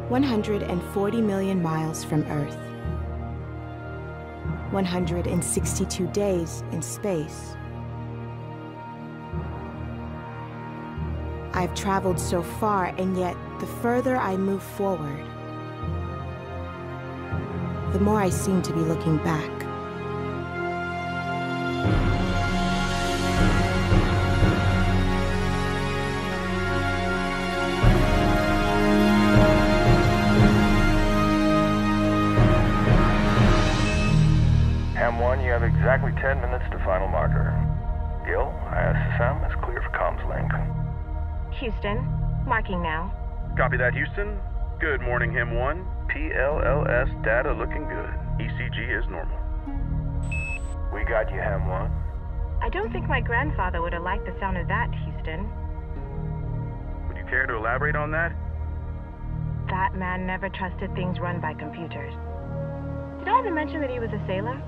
140 million miles from Earth. 162 days in space. I've traveled so far, and yet the further I move forward, the more I seem to be looking back. Ham1, you have exactly 10 minutes to final marker. Gil, ISSM is clear for comms link. Houston, marking now. Copy that, Houston. Good morning, Ham1. PLLS data looking good. ECG is normal. We got you, Ham1. I don't think my grandfather would have liked the sound of that, Houston. Would you care to elaborate on that? That man never trusted things run by computers. Did I ever mention that he was a sailor?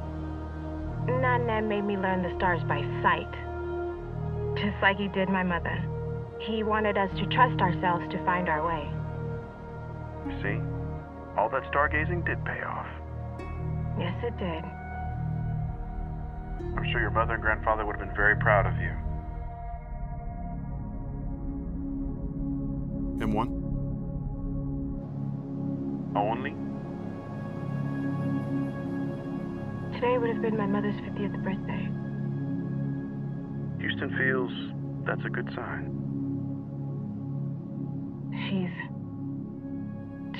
Nana made me learn the stars by sight. Just like he did my mother. He wanted us to trust ourselves to find our way. See? All that stargazing did pay off. Yes, it did. I'm sure your mother and grandfather would have been very proud of you. M1? Only? Today would have been my mother's 50th birthday. Houston feels that's a good sign.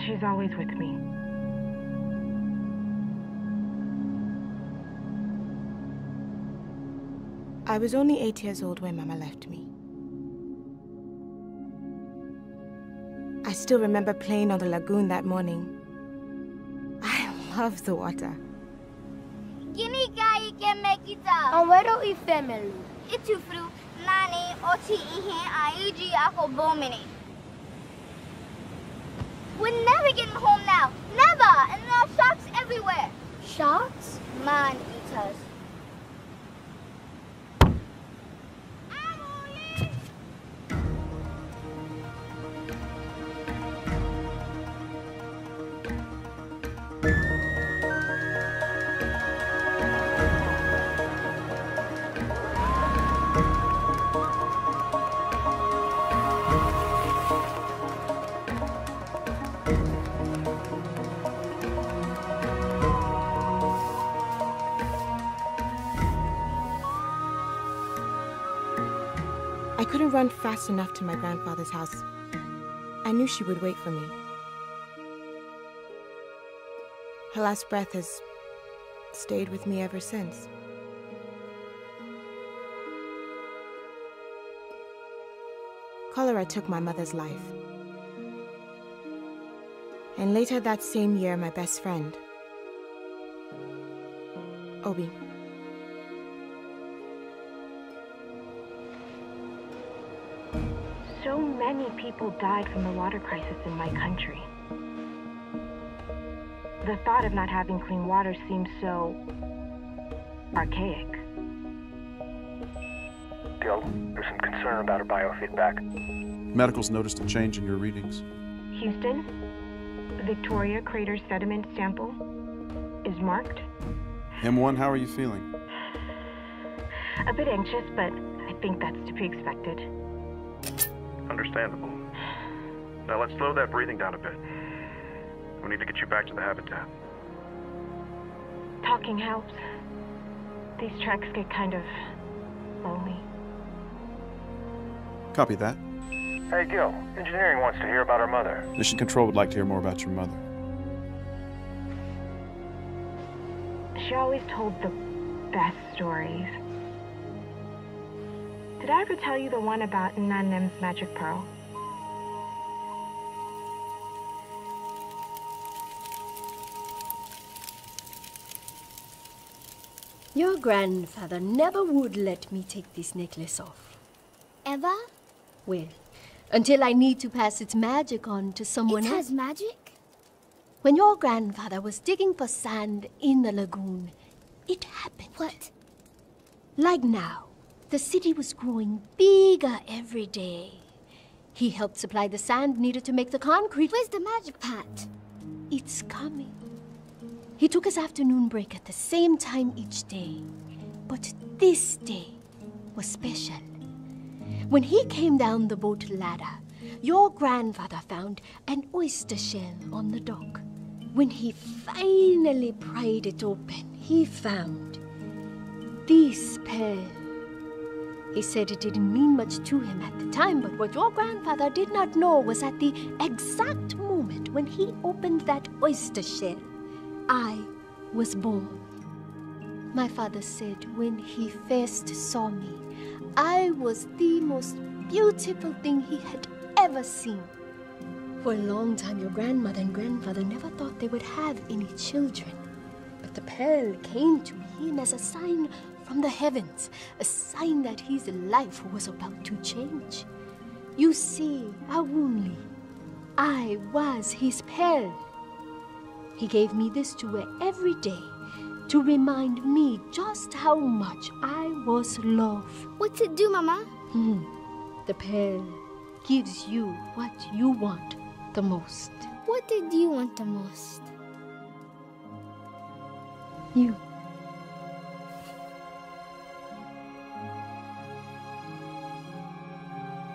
She's always with me. I was only 8 years old when Mama left me. I still remember playing on the lagoon that morning. I love the water. Gini kaya kemekita. Ang wero ifemelu. Itu fru nani oti ihe aiji ako bomini. We're never getting home now. Never! And there are sharks everywhere. Sharks? Man-eaters. I couldn't run fast enough to my grandfather's house. I knew she would wait for me. Her last breath has stayed with me ever since. Cholera took my mother's life. And later that same year, my best friend, Obi. So many people died from the water crisis in my country. The thought of not having clean water seems so archaic. Gil, there's some concern about her biofeedback. Medical's noticed a change in your readings. Houston, Victoria crater sediment sample is marked. M1, how are you feeling? A bit anxious, but I think that's to be expected. Understandable. Now let's slow that breathing down a bit. We need to get you back to the habitat. Talking helps. These treks get kind of lonely. Copy that. Hey, Gil, engineering wants to hear about her mother. Mission Control would like to hear more about your mother. She always told the best stories. Did I ever tell you the one about Nanem's magic pearl? Your grandfather never would let me take this necklace off. Ever? Well, until I need to pass its magic on to someone else. It has magic? When your grandfather was digging for sand in the lagoon, it happened. What? Like now, the city was growing bigger every day. He helped supply the sand needed to make the concrete. Where's the magic pot? It's coming. He took his afternoon break at the same time each day. But this day was special. When he came down the boat ladder, your grandfather found an oyster shell on the dock. When he finally pried it open, he found this pearl. He said it didn't mean much to him at the time, but what your grandfather did not know was at the exact moment when he opened that oyster shell, I was born. My father said when he first saw me, I was the most beautiful thing he had ever seen. For a long time, your grandmother and grandfather never thought they would have any children. But the pearl came to him as a sign from the heavens, a sign that his life was about to change. You see, Awunli, I was his pearl. He gave me this to wear every day to remind me just how much I was loved. What's it do, Mama? The pearl gives you what you want the most. What did you want the most? You.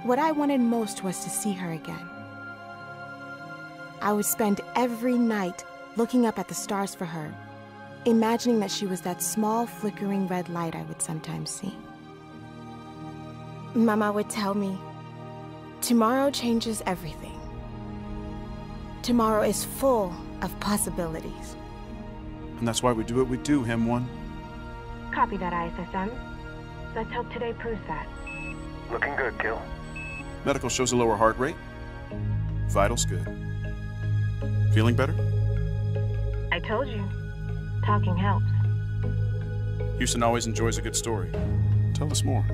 What I wanted most was to see her again. I would spend every night looking up at the stars for her, imagining that she was that small flickering red light I would sometimes see. Mama would tell me, tomorrow changes everything. Tomorrow is full of possibilities. And that's why we do what we do, Him One. Copy that, ISSM. Let's hope today proves that. Looking good, Gil. Medical shows a lower heart rate. Vitals good. Feeling better? I told you. Talking helps. Houston always enjoys a good story. Tell us more.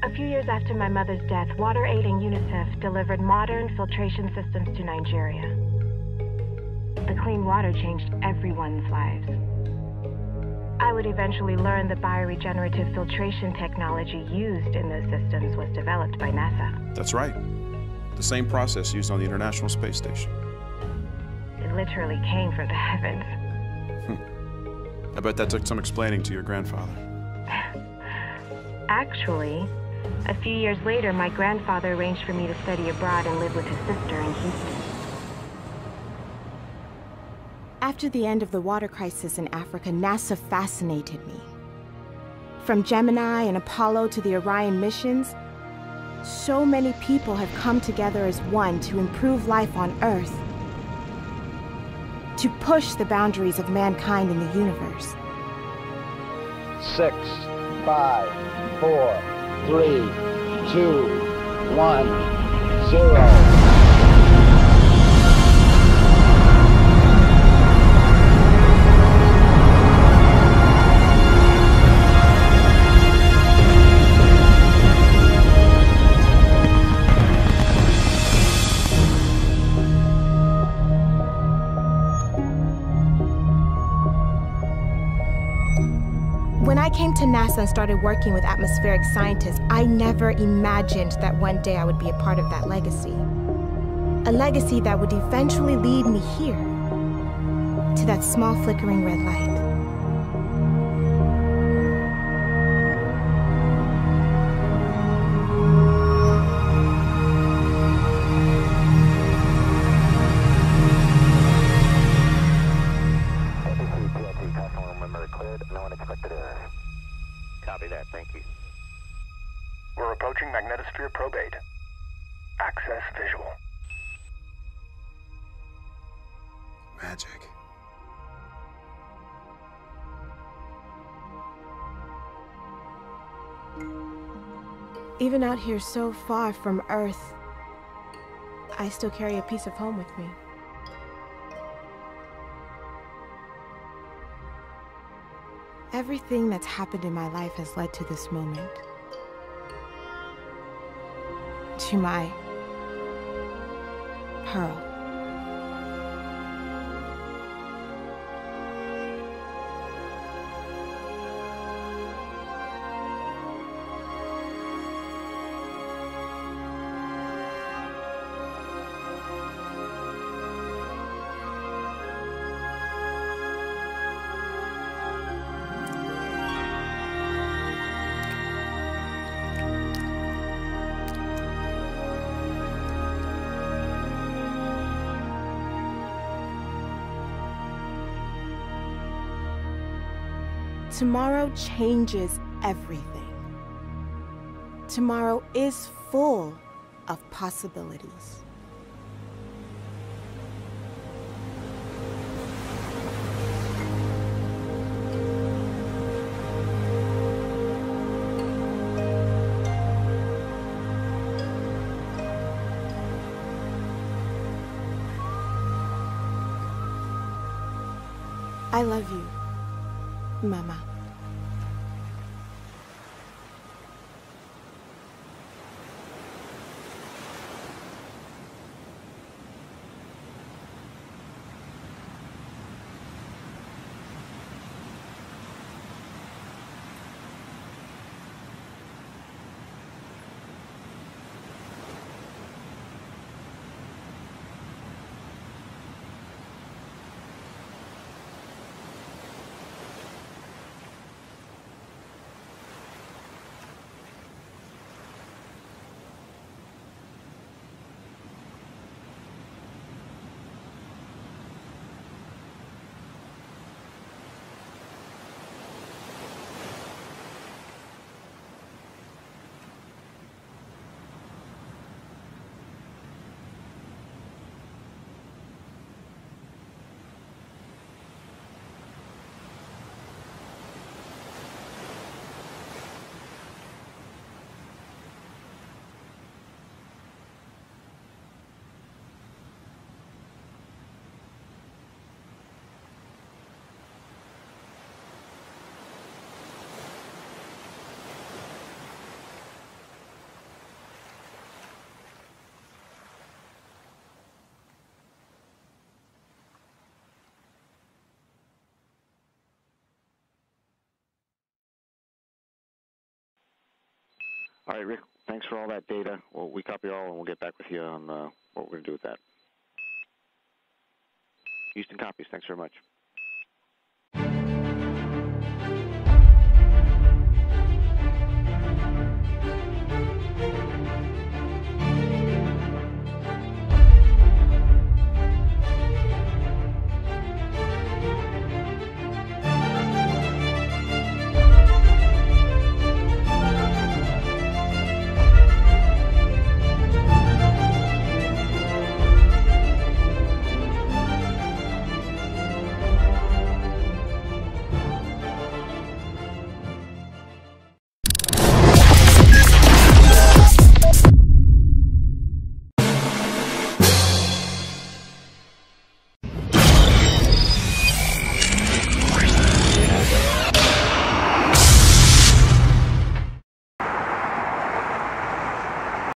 A few years after my mother's death, WaterAid and UNICEF delivered modern filtration systems to Nigeria. The clean water changed everyone's lives. I would eventually learn the bioregenerative filtration technology used in those systems was developed by NASA. That's right. The same process used on the International Space Station. It literally came from the heavens. I bet that took some explaining to your grandfather. Actually, a few years later, my grandfather arranged for me to study abroad and live with his sister in Houston. After the end of the water crisis in Africa, NASA fascinated me. From Gemini and Apollo to the Orion missions, so many people have come together as one to improve life on Earth, to push the boundaries of mankind in the universe. 6, 5, 4, 3, 2, 1, 0. When I came to NASA and started working with atmospheric scientists, I never imagined that one day I would be a part of that legacy. A legacy that would eventually lead me here, to that small flickering red light. Copy that, thank you. We're approaching magnetosphere probate. Access visual. Magic. Even out here so far from Earth, I still carry a piece of home with me. Everything that's happened in my life has led to this moment. To my pearl. Tomorrow changes everything. Tomorrow is full of possibilities. I love you, Mama. All right, Rick, thanks for all that data. Well, we copy all, and we'll get back with you on what we're going to do with that. Houston copies. Thanks very much.